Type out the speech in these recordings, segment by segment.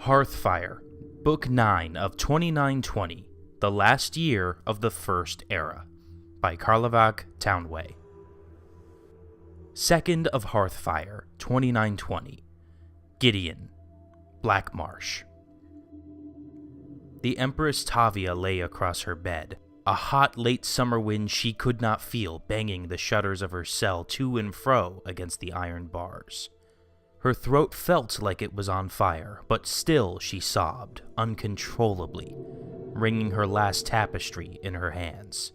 Hearthfire, Book 9 of 2920, The Last Year of the First Era, by Karlavag Townway. 2nd of Hearthfire, 2920, Gideon, Black Marsh. The Empress Tavia lay across her bed, a hot late summer wind she could not feel banging the shutters of her cell to and fro against the iron bars. Her throat felt like it was on fire, but still she sobbed, uncontrollably, wringing her last tapestry in her hands.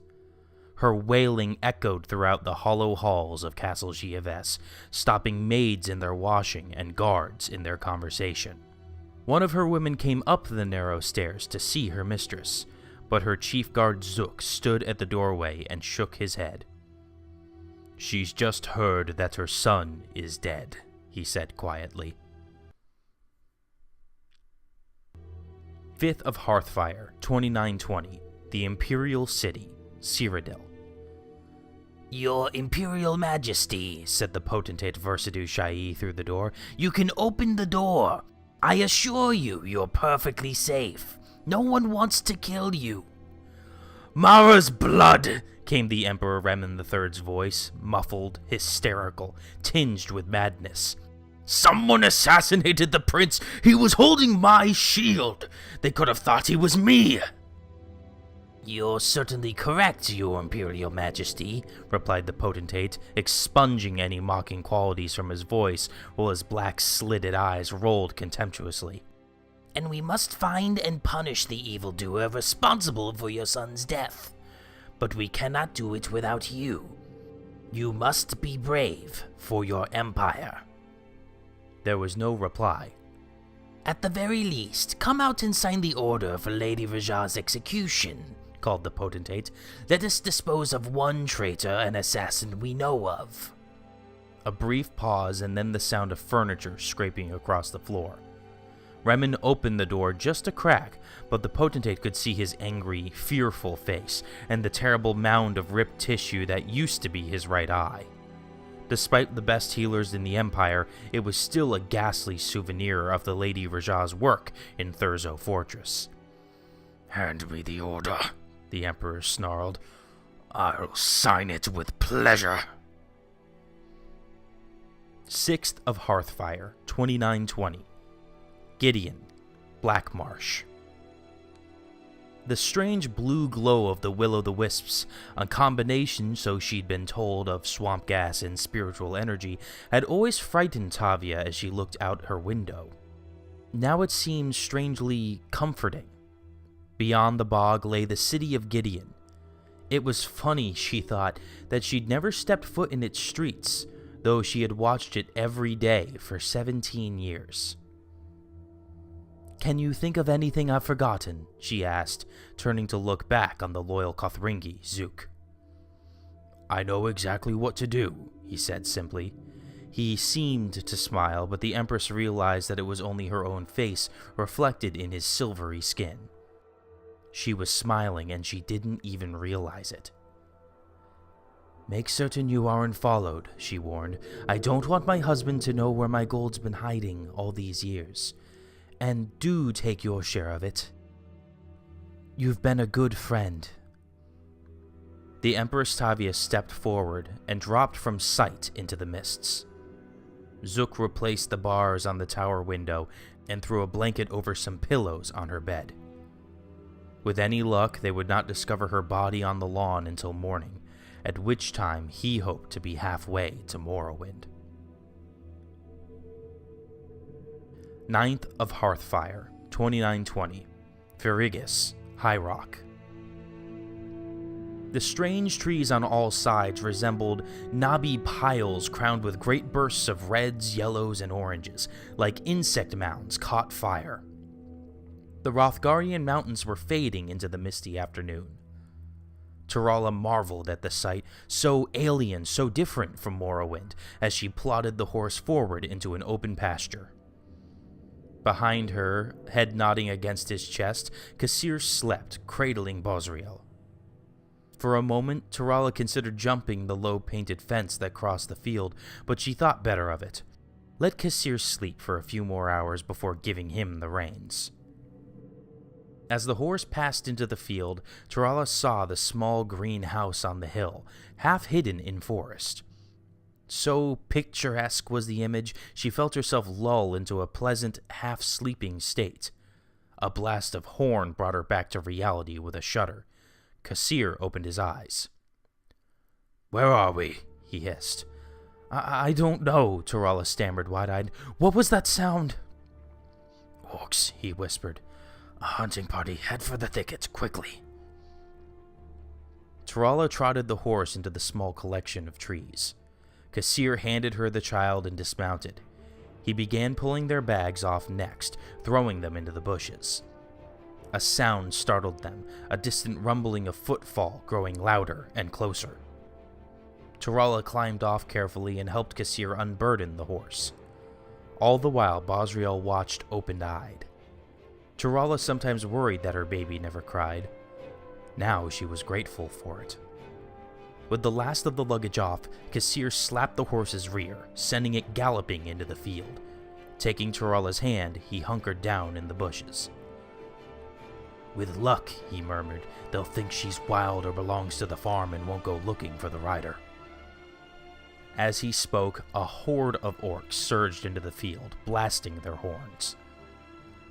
Her wailing echoed throughout the hollow halls of Castle Giaves, stopping maids in their washing and guards in their conversation. One of her women came up the narrow stairs to see her mistress, but her chief guard Zook stood at the doorway and shook his head. "She's just heard that her son is dead," he said quietly. 5th of Hearthfire, 2920, the Imperial City, Cyrodiil. "Your Imperial Majesty," said the potentate Versidue Shai through the door, "you can open the door. I assure you, you're perfectly safe. No one wants to kill you." "Mara's blood!" came the Emperor Remen III's voice, muffled, hysterical, tinged with madness. "Someone assassinated the prince! He was holding my shield! They could have thought he was me!" "You're certainly correct, Your Imperial Majesty," replied the potentate, expunging any mocking qualities from his voice while his black slitted eyes rolled contemptuously. "And we must find and punish the evildoer responsible for your son's death. But we cannot do it without you. You must be brave for your empire." There was no reply. "At the very least, come out and sign the order for Lady Rijja's execution," called the potentate. "Let us dispose of one traitor and assassin we know of." A brief pause and then the sound of furniture scraping across the floor. Remen opened the door just a crack, but the potentate could see his angry, fearful face and the terrible mound of ripped tissue that used to be his right eye. Despite the best healers in the Empire, it was still a ghastly souvenir of the Lady Rijja's work in Thurzo Fortress. "Hand me the order," the Emperor snarled. "I'll sign it with pleasure." 6th of Hearthfire, 2920, Gideon, Black Marsh. The strange blue glow of the will-o'-the-wisps, a combination, so she'd been told, of swamp gas and spiritual energy, had always frightened Tavia as she looked out her window. Now it seemed strangely comforting. Beyond the bog lay the city of Gideon. It was funny, she thought, that she'd never stepped foot in its streets, though she had watched it every day for 17 years. "Can you think of anything I've forgotten?" she asked, turning to look back on the loyal Kothringi, Zook. "I know exactly what to do," he said simply. He seemed to smile, but the Empress realized that it was only her own face reflected in his silvery skin. She was smiling, and she didn't even realize it. "Make certain you aren't followed," she warned. "I don't want my husband to know where my gold's been hiding all these years. And do take your share of it. You've been a good friend." The Empress Tavia stepped forward and dropped from sight into the mists. Zook replaced the bars on the tower window and threw a blanket over some pillows on her bed. With any luck, they would not discover her body on the lawn until morning, at which time he hoped to be halfway to Morrowind. 9th of Hearthfire, 2920, Ferrigus, High Rock. The strange trees on all sides resembled knobby piles crowned with great bursts of reds, yellows, and oranges, like insect mounds caught fire. The Rothgarian mountains were fading into the misty afternoon. Tarala marveled at the sight, so alien, so different from Morrowind, as she plodded the horse forward into an open pasture. Behind her, head nodding against his chest, Kassir slept, cradling Bosriel. For a moment, Tarala considered jumping the low painted fence that crossed the field, but she thought better of it. let Kassir sleep for a few more hours before giving him the reins. As the horse passed into the field, Tarala saw the small green house on the hill, half hidden in forest. So picturesque was the image, she felt herself lull into a pleasant, half-sleeping state. A blast of horn brought her back to reality with a shudder. Kassir opened his eyes. "Where are we?" he hissed. I don't know," Tarala stammered wide-eyed. "What was that sound?" "Orcs," he whispered. "A hunting party. Head for the thicket, quickly." Tarala trotted the horse into the small collection of trees. Kassir handed her the child and dismounted. He began pulling their bags off next, throwing them into the bushes. A sound startled them, a distant rumbling of footfall growing louder and closer. Tarala climbed off carefully and helped Kassir unburden the horse. All the while, Bosriel watched open-eyed. Tarala sometimes worried that her baby never cried. Now she was grateful for it. With the last of the luggage off, Kassir slapped the horse's rear, sending it galloping into the field. Taking Tarala's hand, he hunkered down in the bushes. "With luck," he murmured, "they'll think she's wild or belongs to the farm and won't go looking for the rider." As he spoke, a horde of orcs surged into the field, blasting their horns.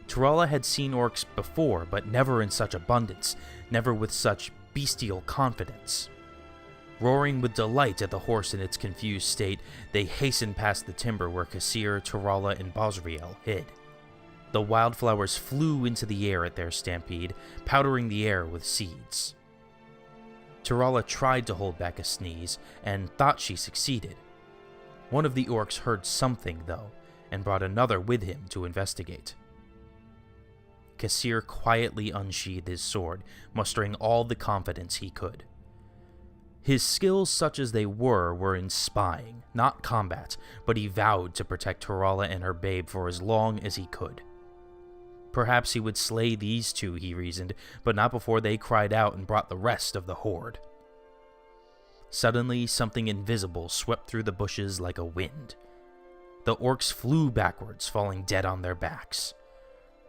Tarala had seen orcs before, but never in such abundance, never with such bestial confidence. Roaring with delight at the horse in its confused state, they hastened past the timber where Kassir, Tarala, and Bosriel hid. The wildflowers flew into the air at their stampede, powdering the air with seeds. Tarala tried to hold back a sneeze, and thought she succeeded. One of the orcs heard something, though, and brought another with him to investigate. Kassir quietly unsheathed his sword, mustering all the confidence he could. His skills, such as they were in spying, not combat, but he vowed to protect Tarala and her babe for as long as he could. Perhaps he would slay these two, he reasoned, but not before they cried out and brought the rest of the horde. Suddenly, something invisible swept through the bushes like a wind. The orcs flew backwards, falling dead on their backs.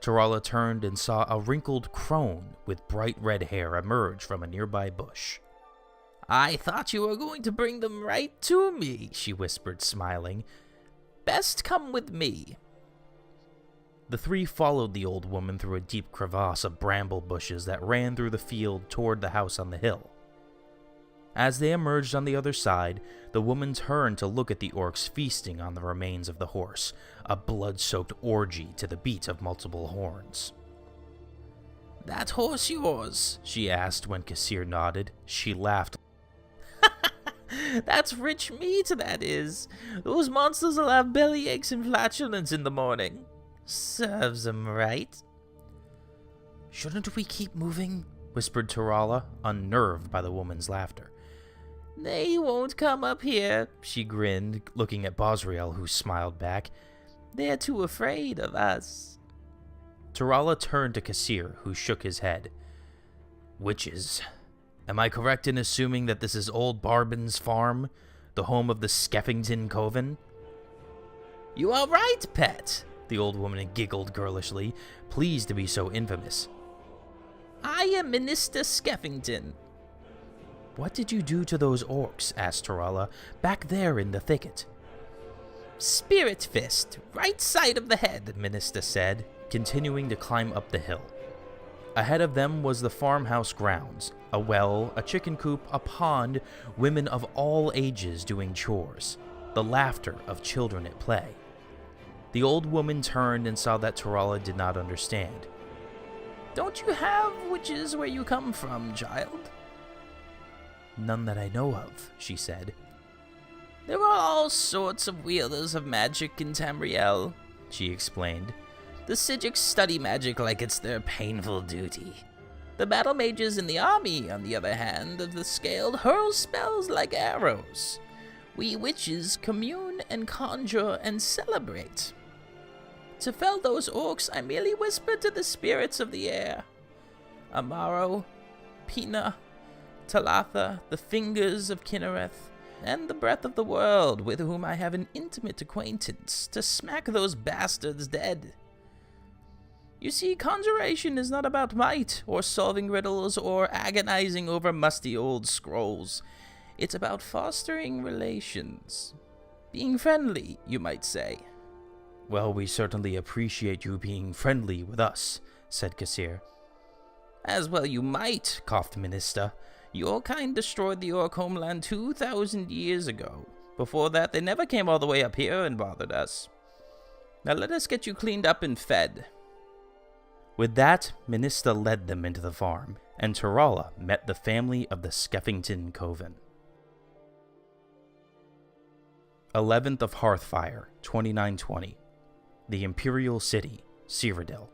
Tarala turned and saw a wrinkled crone with bright red hair emerge from a nearby bush. "I thought you were going to bring them right to me," she whispered, smiling. "Best come with me." The three followed the old woman through a deep crevasse of bramble bushes that ran through the field toward the house on the hill. As they emerged on the other side, the woman turned to look at the orcs feasting on the remains of the horse, a blood-soaked orgy to the beat of multiple horns. "That horse yours?" she asked when Kassir nodded. She laughed. "That's rich meat, that is. Those monsters will have bellyaches and flatulence in the morning. Serves 'em right." "Shouldn't we keep moving?" whispered Tarala, unnerved by the woman's laughter. "They won't come up here," she grinned, looking at Bosriel, who smiled back. "They're too afraid of us." Tarala turned to Kassir, who shook his head. "Witches. Am I correct in assuming that this is old Barbin's farm, the home of the Skeffington Coven?" "You are right, pet," the old woman giggled girlishly, pleased to be so infamous. "I am Minister Skeffington." "What did you do to those orcs?" asked Tarala, "back there in the thicket." "Spirit fist, right side of the head," the minister said, continuing to climb up the hill. Ahead of them was the farmhouse grounds, a well, a chicken coop, a pond, women of all ages doing chores, the laughter of children at play. The old woman turned and saw that Tarala did not understand. "Don't you have witches where you come from, child?" "None that I know of," she said. "There are all sorts of wielders of magic in Tamriel," she explained. "The Psijics study magic like it's their painful duty. The battle mages in the army, on the other hand, of the Scaled hurl spells like arrows. We witches commune and conjure and celebrate. To fell those orcs, I merely whispered to the spirits of the air. Amaro, Pina, Talatha, the fingers of Kinnereth, and the breadth of the world, with whom I have an intimate acquaintance, to smack those bastards dead. You see, conjuration is not about might, or solving riddles, or agonizing over musty old scrolls. It's about fostering relations. Being friendly, you might say. Well, we certainly appreciate you being friendly with us, said Kassir. As well you might, coughed Minister. Your kind destroyed the Orc homeland 2,000 years ago. Before that, they never came all the way up here and bothered us. Now let us get you cleaned up and fed. With that, Minister led them into the farm, and Tarala met the family of the Skeffington Coven. 11th of Hearthfire, 2920. The Imperial City, Cyrodiil.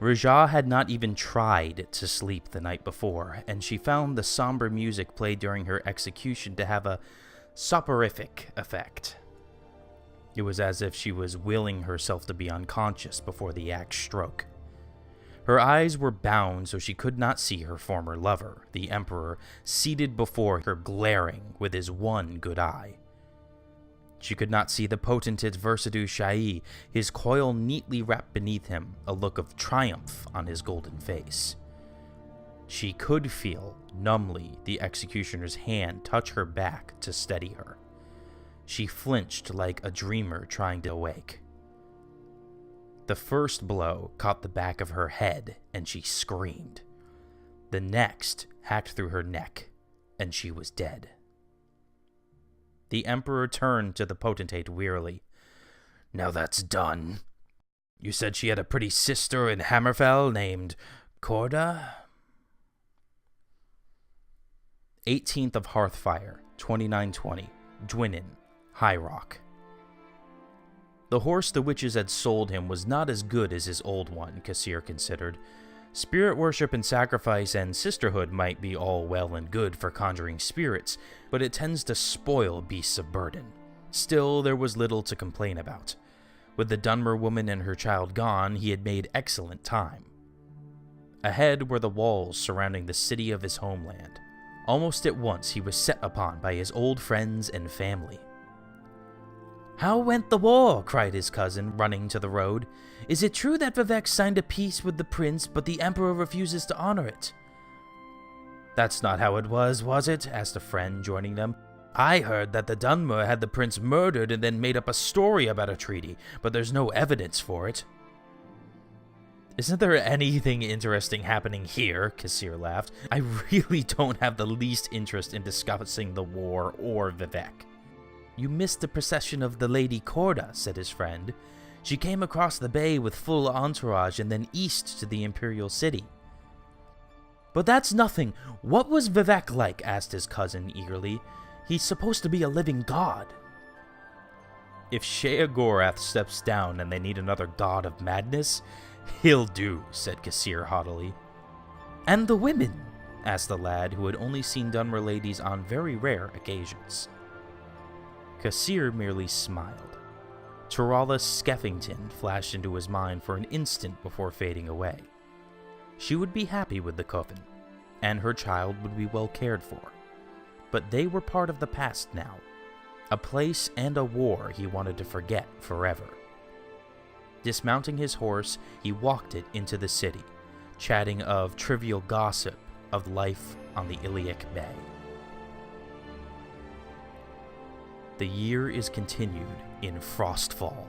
Rijja had not even tried to sleep the night before, and she found the somber music played during her execution to have a soporific effect. It was as if she was willing herself to be unconscious before the axe stroke. Her eyes were bound so she could not see her former lover, the Emperor, seated before her glaring with his one good eye. She could not see the potentate Versidue Shahi, his coil neatly wrapped beneath him, a look of triumph on his golden face. She could feel, numbly, the executioner's hand touch her back to steady her. She flinched like a dreamer trying to awake. The first blow caught the back of her head, and she screamed. The next hacked through her neck, and she was dead. The Emperor turned to the potentate wearily. Now that's done. You said she had a pretty sister in Hammerfell named Corda? 18th of Hearthfire, 2920, Dwinin, High Rock. The horse the witches had sold him was not as good as his old one, Kassir considered. Spirit worship and sacrifice and sisterhood might be all well and good for conjuring spirits, but it tends to spoil beasts of burden. Still, there was little to complain about. With the Dunmer woman and her child gone, he had made excellent time. Ahead were the walls surrounding the city of his homeland. Almost at once he was set upon by his old friends and family. "How went the war?" cried his cousin, running to the road. "Is it true that Vivek signed a peace with the prince, but the emperor refuses to honor it?" "That's not how it was it?" asked a friend, joining them. "I heard that the Dunmer had the prince murdered and then made up a story about a treaty, but there's no evidence for it." "Isn't there anything interesting happening here?" Kassir laughed. "I really don't have the least interest in discussing the war or Vivek." "You missed the procession of the Lady Corda," said his friend. "She came across the bay with full entourage and then east to the Imperial City." "But that's nothing. What was Vivek like?" asked his cousin eagerly. "He's supposed to be a living god." "If Sheogorath steps down and they need another god of madness, he'll do," said Kassir haughtily. "And the women?" asked the lad who had only seen Dunmer ladies on very rare occasions. Kassir merely smiled. Tarala Skeffington flashed into his mind for an instant before fading away. She would be happy with the coven, and her child would be well cared for. But they were part of the past now, a place and a war he wanted to forget forever. Dismounting his horse, he walked it into the city, chatting of trivial gossip of life on the Iliac Bay. The year is continued in Frostfall.